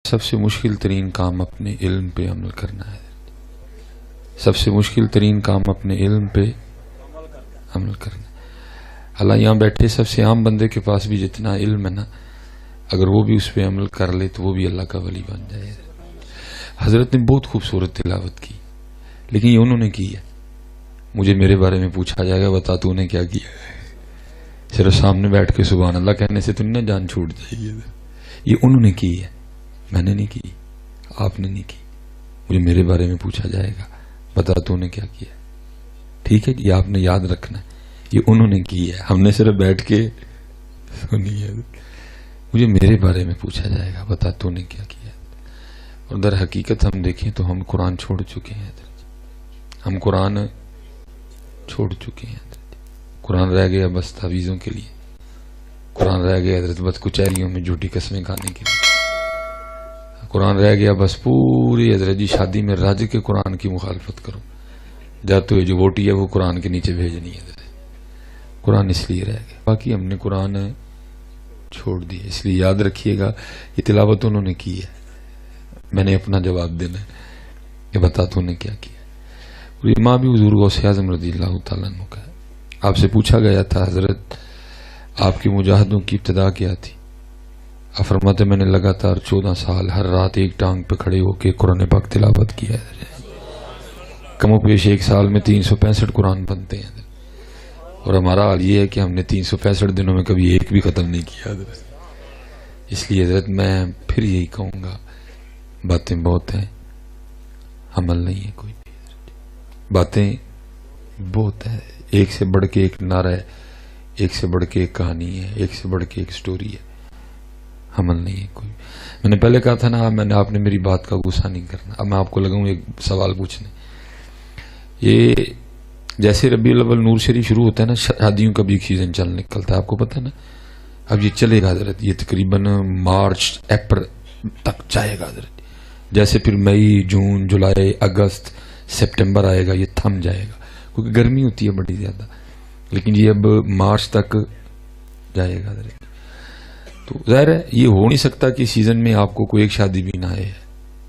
سب سے مشکل ترین کام اپنے علم پہ عمل کرنا ہے. سب سے مشکل ترین کام اپنے علم پہ عمل کرنا ہے. اللہ یہاں بیٹھے سب سے عام بندے کے پاس بھی جتنا علم ہے نا، اگر وہ بھی اس پہ عمل کر لے تو وہ بھی اللہ کا ولی بن جائے. حضرت نے بہت خوبصورت تلاوت کی، لیکن یہ انہوں نے کی ہے. مجھے میرے بارے میں پوچھا جائے گا بتا تو نے کیا کیا. صرف سامنے بیٹھ کے سبحان اللہ کہنے سے تو نہیں جان چھوٹ جائے گی. یہ انہوں نے کی ہے، میں نے نہیں کی، آپ نے نہیں کی. مجھے میرے بارے میں پوچھا جائے گا بتا تو نے کیا کیا. ٹھیک ہے، یہ آپ نے یاد رکھنا ہے، یہ انہوں نے کی ہے، ہم نے صرف بیٹھ کے سنی ہے. مجھے میرے بارے میں پوچھا جائے گا بتا تو نے کیا کیا. اور در حقیقت ہم دیکھیں تو ہم قرآن چھوڑ چکے ہیں. ہم قرآن چھوڑ چکے ہیں. قرآن رہ گیا بس تعویذوں کے لیے. قرآن رہ گیا حضرت بس کچہریوں میں جھوٹی قسمیں کھانے کے لیے. قرآن رہ گیا بس پوری حضرت جی شادی میں راج کے قرآن کی مخالفت کرو. جاتے ہوئے جو ووٹی ہے وہ قرآن کے نیچے بھیجنی ہے. قرآن اس لیے رہ گیا، باقی ہم نے قرآن چھوڑ دی. اس لیے یاد رکھیے گا یہ تلاوت انہوں نے کی ہے، میں نے اپنا جواب دینا ہے کہ بتا تو نے کیا کیا. اور یہ ماں بھی حضور غوث اعظم رضی اللہ تعالیٰ عنہ کا ہے. آپ سے پوچھا گیا تھا حضرت آپ کی مجاہدوں کی ابتدا کیا تھی؟ آپ فرماتے میں نے لگاتار 14 سال ہر رات ایک ٹانگ پہ کھڑے ہو کے قرآن پاک تلاوت کیا ہے. کم و بیش ایک سال میں 365 قرآن بنتے ہیں. اور ہمارا حال یہ ہے کہ ہم نے 365 دنوں میں کبھی ایک بھی ختم نہیں کیا. اس لیے حضرت میں پھر یہی کہوں گا، باتیں بہت ہیں، عمل نہیں ہے کوئی. باتیں بہت ہیں، ایک سے بڑھ کے ایک نعرہ ہے، ایک سے بڑھ کے ایک کہانی ہے، ایک سے بڑھ کے ایک سٹوری ہے، عمل نہیں ہے کوئی. میں نے پہلے کہا تھا نا، آپ نے میری بات کا غصہ نہیں کرنا. اب میں آپ کو لگاؤں ایک سوال پوچھنے. یہ جیسے ربیع الاول نور شریف شروع ہوتا ہے نا، شادیوں کا بھی ایک سیزن چل نکلتا ہے، آپ کو پتہ ہے نا. اب یہ چلے گا حضرت، یہ تقریباً مارچ اپریل تک جائے گا حضرت. جیسے پھر مئی جون جولائی اگست سپٹمبر آئے گا، یہ تھم جائے گا کیونکہ گرمی ہوتی ہے بڑی زیادہ. لیکن یہ اب مارچ تک جائے گا حضرت. تو ظاہر ہے یہ ہو نہیں سکتا کہ سیزن میں آپ کو کوئی ایک شادی بھی نہ آئے.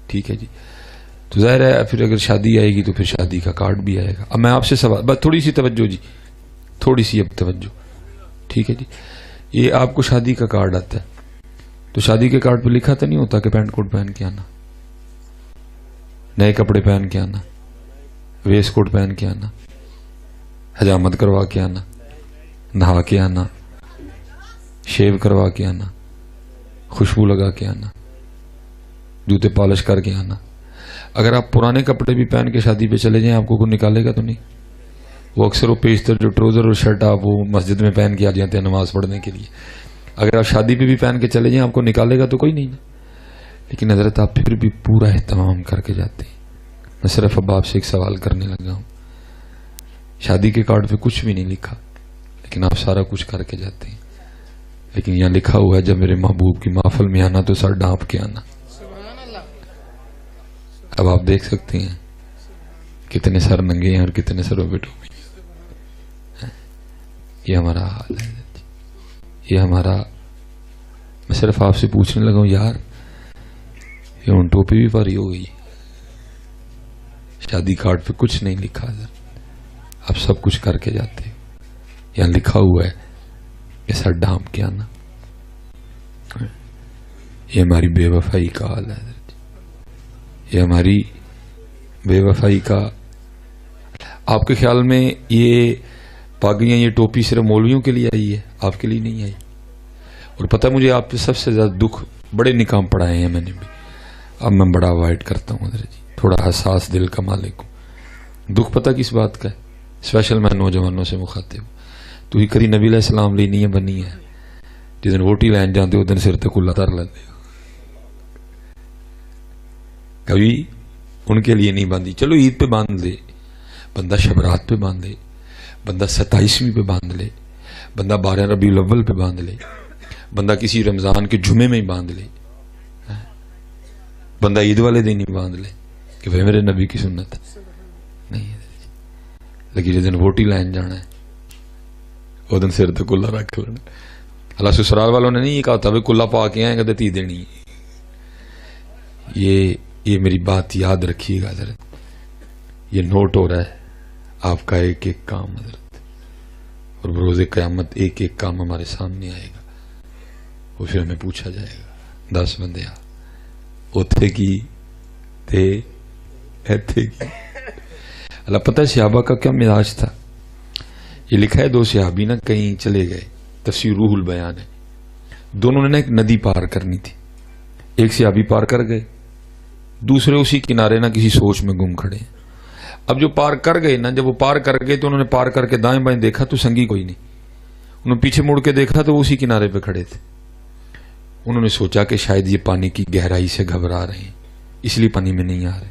ٹھیک ہے جی، تو ظاہر ہے پھر اگر شادی آئے گی تو پھر شادی کا کارڈ بھی آئے گا. اب میں آپ سے سوال، بس تھوڑی سی توجہ جی، تھوڑی سی اب توجہ. ٹھیک ہے جی، یہ آپ کو شادی کا کارڈ آتا ہے تو شادی کے کارڈ پہ لکھا تو نہیں ہوتا کہ پینٹ کوٹ پہن کے آنا، نئے کپڑے پہن کے آنا، ویسٹ کوٹ پہن کے آنا، حجامت کروا کے آنا، نہا کے آنا، شیو کروا کے آنا، خوشبو لگا کے آنا، جوتے پالش کر کے آنا. اگر آپ پرانے کپڑے بھی پہن کے شادی پہ چلے جائیں آپ کو کوئی نکالے گا تو نہیں. وہ اکثر وہ پیشتر جو ٹروزر اور شرٹ آپ وہ مسجد میں پہن کے آ جاتے ہیں نماز پڑھنے کے لیے، اگر آپ شادی پہ بھی پہن کے چلے جائیں آپ کو نکالے گا تو کوئی نہیں. لیکن حضرت آپ پھر بھی پورا اہتمام کر کے جاتے ہیں. میں صرف اب آپ سے ایک سوال کرنے لگا ہوں. شادی کے کارڈ پہ کچھ بھی نہیں لکھا لیکن آپ سارا کچھ کر کے جاتے ہیں. لیکن یہاں لکھا ہوا ہے جب میرے محبوب کی محفل میں آنا تو سر ڈانپ کے آنا. اب آپ دیکھ سکتے ہیں کتنے سر ننگے ہیں اور کتنے سروں پہ ٹوپی. یہ ہمارا حال ہے، یہ ہمارا. میں صرف آپ سے پوچھنے لگا ہوں یار یہ ان ٹوپی بھی پاری ہو گئی، شادی کارڈ پہ کچھ نہیں لکھا تھا، آپ سب کچھ کر کے جاتے ہیں. یہاں لکھا ہوا ہے کہ سر ڈانپ کے آنا. یہ ہماری بے وفائی کا حال ہے، یہ ہماری بے وفائی کا. آپ کے خیال میں یہ پاگیاں یہ ٹوپی صرف مولویوں کے لیے آئی ہے، آپ کے لیے نہیں آئی؟ اور پتہ مجھے آپ پہ سب سے زیادہ دکھ بڑے نکام پڑھائے ہیں میں نے بھی. اب میں بڑا اوائڈ کرتا ہوں حضرت جی، تھوڑا حساس دل کا مالک ہوں. دکھ پتہ کس بات کا ہے؟ اسپیشل میں نوجوانوں سے مخاطب ہوں. تو ہی کری نبی علیہ السلام لی نہیں ہے بنی ہے. جس دن ووٹی لین جاتے ہو دن سر تے کلا تر لیتے ہو. کبھی ان کے لیے نہیں باندھی. چلو عید پہ باندھ لے بندہ، شبرات پہ باندھ لے بندہ، 27ویں پہ باندھ لے بندہ، 12 ربیع الاول پہ باندھ لے بندہ، کسی رمضان کے جمعے میں ہی باندھ لے بندہ، عید والے دن ہی باندھ لے کہ بھائی میرے نبی کی سنت نہیں. لیکن جس دن ووٹی لین جانا ہے وہ دن سر تے کلا رکھ لینا. اللہ سسرال والوں نے نہیں یہ کہا تھا بھائی کلا پا کے آئے گا تی دینی. یہ میری بات یاد رکھیے گا حضرت، یہ نوٹ ہو رہا ہے آپ کا ایک ایک کام حضرت، اور بروز قیامت ایک ایک کام ہمارے سامنے آئے گا، اور پھر ہمیں پوچھا جائے گا 10 بندے اوتھے کی تھے ایتھے کی۔ اللہ پتہ ہے صحابہ کا کیا مزاج تھا؟ یہ لکھا ہے 2 صحابی نا کہیں چلے گئے، تفسیر روح البیان ہے، دونوں نے ایک ندی پار کرنی تھی، ایک صحابی پار کر گئے، دوسرے اسی کنارے نہ کسی سوچ میں گم کھڑے ہیں۔ اب جو پار کر گئے نا، جب وہ پار کر گئے تو انہوں نے پار کر کے دائیں بائیں دیکھا تو سنگی کوئی نہیں، انہوں نے پیچھے مڑ کے دیکھا تو وہ اسی کنارے پہ کھڑے تھے۔ انہوں نے سوچا کہ شاید یہ پانی کی گہرائی سے گھبرا رہے ہیں اس لیے پانی میں نہیں آ رہے،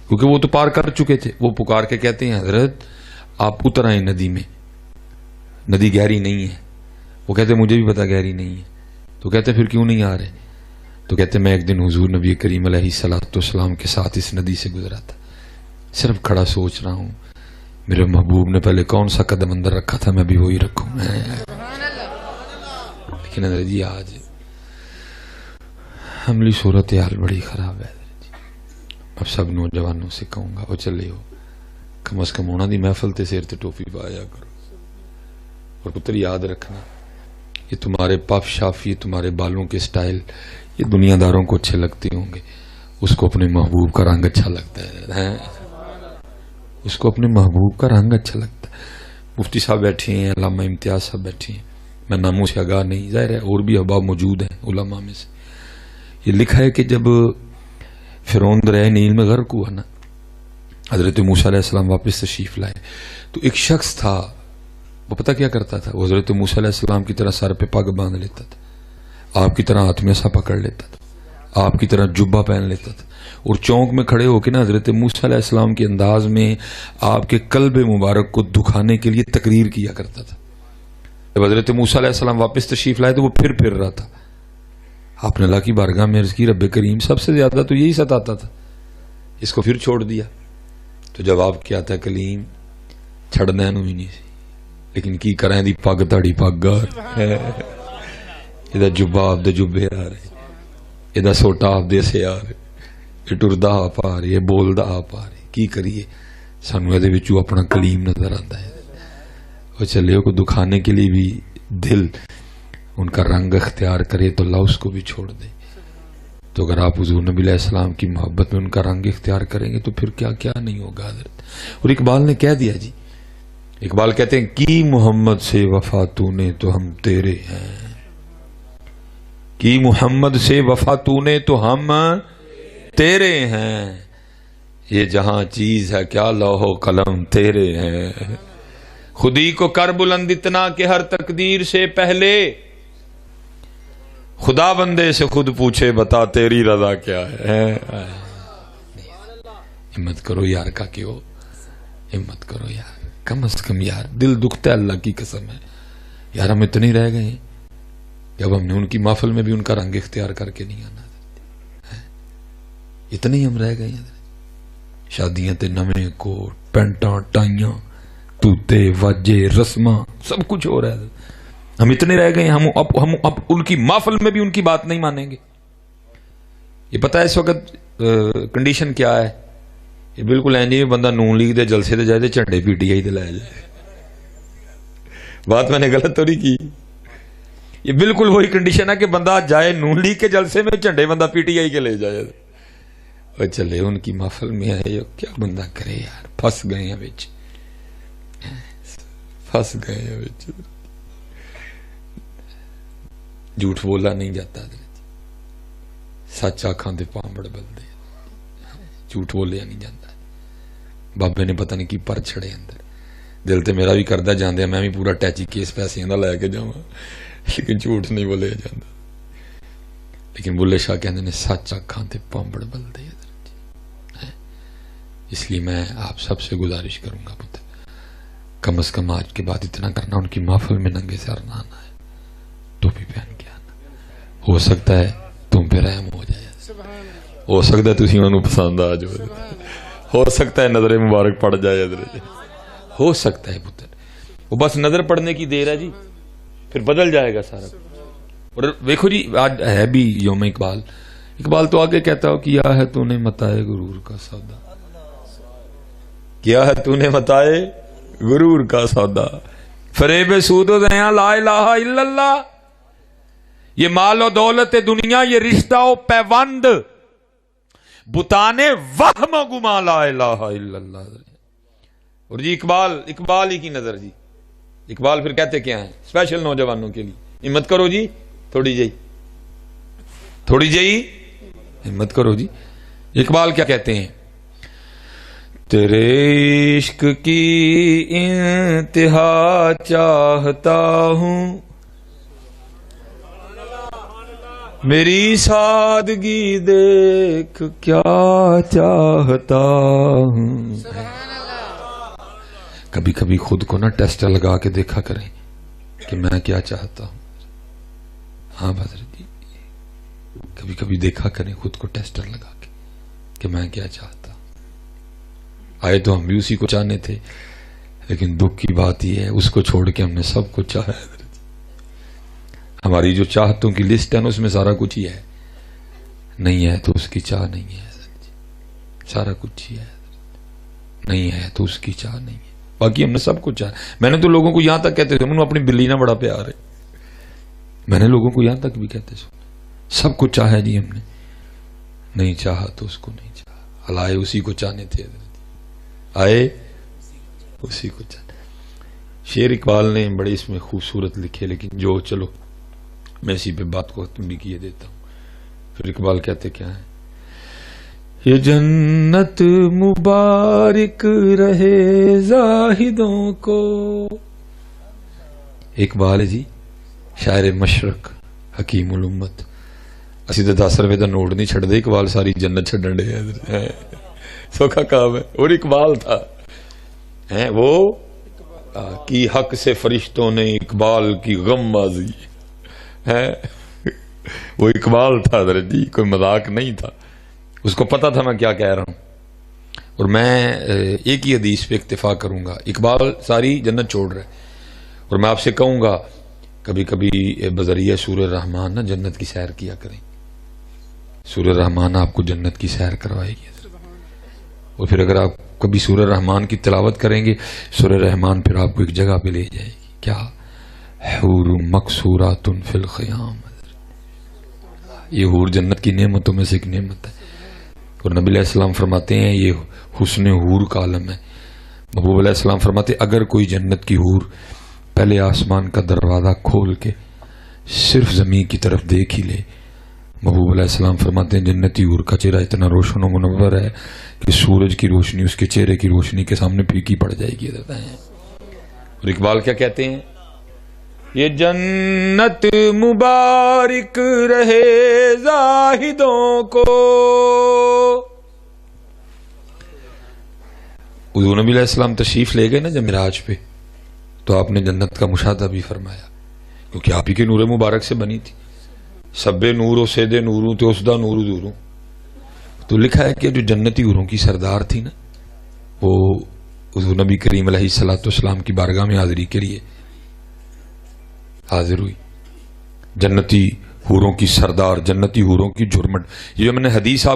کیونکہ وہ تو پار کر چکے تھے۔ وہ پکار کے کہتے ہیں حضرت آپ اتر آئیں ندی میں، ندی گہری نہیں ہے۔ وہ کہتے مجھے بھی پتا گہری نہیں ہے۔ تو کہتے پھر کیوں نہیں آ رہے؟ تو کہتے میں ایک دن حضور نبی کریم علیہ الصلوۃ والسلام کے ساتھ اس ندی سے گزرا تھا، صرف کھڑا سوچ رہا ہوں میرے محبوب نے پہلے کون سا قدم اندر رکھا تھا میں بھی وہی رکھوں۔ لیکن حضرت جی آج عملی صورتحال بڑی خراب ہے۔ اب سب نوجوانوں سے کہوں گا وہ چلے ہو کم از کم ہونا دی محفل تے سیر تے ٹوپی پایا کرو، اور پتر یاد رکھنا یہ تمہارے پف شاف، یہ تمہارے بالوں کے سٹائل یہ دنیا داروں کو اچھے لگتے ہوں گے، اس کو اپنے محبوب کا رنگ اچھا لگتا ہے، اس کو اپنے محبوب کا رنگ اچھا لگتا ہے۔ مفتی صاحب بیٹھے ہیں، علامہ امتیاز صاحب بیٹھے ہیں، میں ناموں سے آگاہ نہیں، ظاہر ہے اور بھی احباب موجود ہیں علماء میں سے۔ یہ لکھا ہے کہ جب فرعون دریا نیل میں غرق ہوا نا، حضرت موسیٰ علیہ السلام واپس تشریف لائے تو ایک شخص تھا، وہ پتہ کیا کرتا تھا؟ وہ حضرت موسیٰ علیہ السلام کی طرح سر پہ پگ باندھ لیتا تھا، آپ کی طرح ہاتھ میں سا پکڑ لیتا تھا، آپ کی طرح جبہ پہن لیتا تھا، اور چونک میں کھڑے ہو کے نا حضرت موسیٰ علیہ السلام کے انداز میں آپ کے قلب مبارک کو دکھانے کے لیے تقریر کیا کرتا تھا۔ جب حضرت موسیٰ علیہ السلام واپس تشریف لائے تو وہ پھر رہا تھا۔ آپ نے اللہ کی بارگاہ میں عرض کی رب کریم سب سے زیادہ تو یہی ستاتا تھا، اس کو پھر چھوڑ دیا۔ تو جواب کیا تھا کلیم چھڑنا نو ہی نہیں سی، لیکن کی کریں دی پگ تاڑی پگ یہ جبا آپ دے جبے آ رہے، یہ سوٹا آپ دے سے آ رہے، یہ ٹردا آپ آ رہے، یہ بولدا آپ آ رہے، کی کریے سانو یہ وچوں اپنا کلیم نظر آتا ہے۔ وہ چلے کو دکھانے کے لیے بھی دل ان کا رنگ اختیار کرے تو اللہ اس کو بھی چھوڑ دے۔ تو اگر آپ حضور نبی علیہ السلام کی محبت میں ان کا رنگ اختیار کریں گے تو پھر کیا کیا نہیں ہوگا حضرت۔ اور اقبال نے کہہ دیا جی، اقبال کہتے ہیں کی محمد سے وفا تو نے تو ہم تیرے ہیں، کی محمد سے وفا تو نے تو ہم تیرے ہیں، یہ جہاں چیز ہے کیا لوح و قلم تیرے ہیں، خودی کو کر بلند اتنا کہ ہر تقدیر سے پہلے خدا بندے سے خود پوچھے بتا تیری رضا کیا ہے۔ ہمت کرو یار کا کیوں، ہمت کرو یار، کم از کم یار دل دکھتا ہے اللہ کی قسم ہے یار، ہم اتنے رہ گئے ہیں جب ہم نے ان کی محفل میں بھی ان کا رنگ اختیار کر کے نہیں آنا، اتنے ہی ہم رہ گئے ہیں۔ شادیاں تے نویں کوٹ پینٹاں ٹائیاں توتے واجے رسماں سب کچھ ہو رہا ہے، ہم اتنے رہ گئے، ہم اب ان کی محفل میں بھی ان کی بات نہیں مانیں گے۔ یہ پتہ ہے اس وقت کنڈیشن کیا ہے؟ یہ بالکل اینجی میں بندہ نون لیگ دے جلسے دے جائے دے جھنڈے پی ٹی آئی دے لائے جائے، بات میں نے غلط تو نہیں کی؟ یہ بالکل وہی کنڈیشن ہے کہ بندہ جائے نون لیگ کے جلسے میں جھنڈے بندہ پی ٹی آئی کے لے جائے، اور چلے ان کی محفل میں آئے، کیا بندہ کرے یار، پھنس گئے ہیں بچ، پھنس گئے ہیں بچ، جھوٹ بولا نہیں جاتا، سچ آکھاں دے پامبڑ بلدے، جھوٹ بولیا نہیں جاتا۔ بابے نے پتہ نہیں کی پر چھڑے اندر، دل تے میرا بھی کردہ جاندے میں بھی پورا ٹیچی کیس پیسے دا لے کے جاواں، لیکن جھوٹ نہیں بولیا جاتا۔ لیکن بلے شاہ کہندے نے سچ آکھاں تے پامبڑ بلدے۔ اس لیے میں آپ سب سے گزارش کروں گا پتہ کم از کم آج کے بعد اتنا کرنا، ان کی محفل میں ننگے سر نہ آنا ہے، ٹوپی پہن کے آنا، ہو سکتا ہے تم پہ رحم ہو جائے، ہو سکتا ہے تسی انہوں پسند آ جاؤ، ہو سکتا ہے نظر مبارک پڑ جائے، ہو سکتا ہے پتر، وہ بس نظر پڑنے کی دیر ہے جی، پھر بدل جائے گا سارا۔ اور دیکھو جی آج ہے بھی یوم اقبال، اقبال تو آگے کہتا ہو کیا ہے تو نے متائے غرور کا سودا، کیا ہے تو نے متائے غرور کا سودا، فریب سود و زیاں لا الہ الا اللہ، یہ مال و دولت دنیا، یہ رشتہ و پیوند، بتانے وہم و گما لا الہ الا اللہ۔ اور جی اقبال ہی کی نظر جی، اقبال پھر کہتے کیا ہیں اسپیشل نوجوانوں کے لیے، ہمت کرو جی تھوڑی جی ہمت کرو جی۔ اقبال کیا کہتے ہیں؟ تیرے عشق کی انتہا چاہتا ہوں، میری سادگی دیکھ کیا چاہتا ہوں۔ کبھی کبھی خود کو نا ٹیسٹ لگا کے دیکھا کریں کہ میں کیا چاہتا ہوں۔ ہاں حضرت جی، کبھی کبھی دیکھا کریں خود کو ٹیسٹر لگا کے کہ میں کیا چاہتا ہوں۔ آئے تو ہم بھی اسی کو چاہنے تھے، لیکن دکھ کی بات یہ ہے اس کو چھوڑ کے ہم نے سب کچھ چاہا ہے۔ ہماری جو چاہتوں کی لسٹ ہے نا اس میں سارا کچھ ہی ہے، نہیں ہے تو اس کی چاہ نہیں ہے، سارا کچھ ہی ہے، نہیں ہے تو اس کی چاہ نہیں ہے، باقی ہم نے سب کچھ چاہا۔ میں نے تو لوگوں کو یہاں تک کہتے تھے انہوں اپنی بلی نہ بڑا پیار ہے، میں نے لوگوں کو یہاں تک بھی کہتے سب کچھ چاہا جی ہم نے، نہیں چاہا تو اس کو نہیں چاہا۔ ہلائے اسی کو چاہنے تھے، آئے اسی کو چاہنے۔ شعر اقبال نے بڑے اس میں خوبصورت لکھے، لیکن جو چلو میں اسی پہ بات کو ختم بھی کیے دیتا ہوں۔ پھر اقبال کہتے کیا ہے؟ یہ جنت مبارک رہے زاہدوں کو۔ اقبال ہے جی شاعر مشرق، حکیم الامت، اسی تو 10 روپے کا نوٹ نہیں چھڑ دے، اقبال ساری جنت چھڑن دے سوکھا کام ہے۔ اور اقبال تھا وہ کی حق سے فرشتوں نے اقبال کی غم بازی ہے، وہ اقبال تھا حضرت جی، کوئی مذاق نہیں تھا، اس کو پتا تھا میں کیا کہہ رہا ہوں۔ اور میں ایک ہی حدیث پہ اکتفا کروں گا، اقبال ساری جنت چھوڑ رہے، اور میں آپ سے کہوں گا کبھی کبھی بذریعہ سورہ رحمان نا جنت کی سیر کیا کریں، سورہ رحمان آپ کو جنت کی سیر کروائے گی۔ اور پھر اگر آپ کبھی سورہ رحمان کی تلاوت کریں گے، سورہ رحمان پھر آپ کو ایک جگہ پہ لے جائے گی، کیا؟ حور مقصورات فی الخیام، یہ حور جنت کی نعمتوں میں سے ایک نعمت ہے۔ اور نبی علیہ السلام فرماتے ہیں یہ حسن حور کا عالم ہے۔ محبوب علیہ السلام فرماتے ہیں اگر کوئی جنت کی حور پہلے آسمان کا دروازہ کھول کے صرف زمین کی طرف دیکھ ہی لے، محبوب علیہ السلام فرماتے ہیں جنتی حور کا چہرہ اتنا روشن و منور ہے کہ سورج کی روشنی اس کے چہرے کی روشنی کے سامنے پھیکی پڑ جائے گی۔ اور اقبال کیا کہتے ہیں؟ یہ جنت مبارک رہے زاہدوں کو۔ حضور نبی علیہ السلام تشریف لے گئے نا جب معراج پہ، تو آپ نے جنت کا مشاہدہ بھی فرمایا، کیونکہ آپ ہی کے نور مبارک سے بنی تھی۔ سب نور و سید نوروں تے اسدا نور دوروں، تو لکھا ہے کہ جو جنتی حوروں کی سردار تھی نا، وہ حضور نبی کریم علیہ الصلوۃ والسلام کی بارگاہ میں حاضری کے لیے حاضر ہوئی۔ جنتی حوروں کی سردار، جنتی حوروں کی جھرمٹ، یہ میں نے حدیث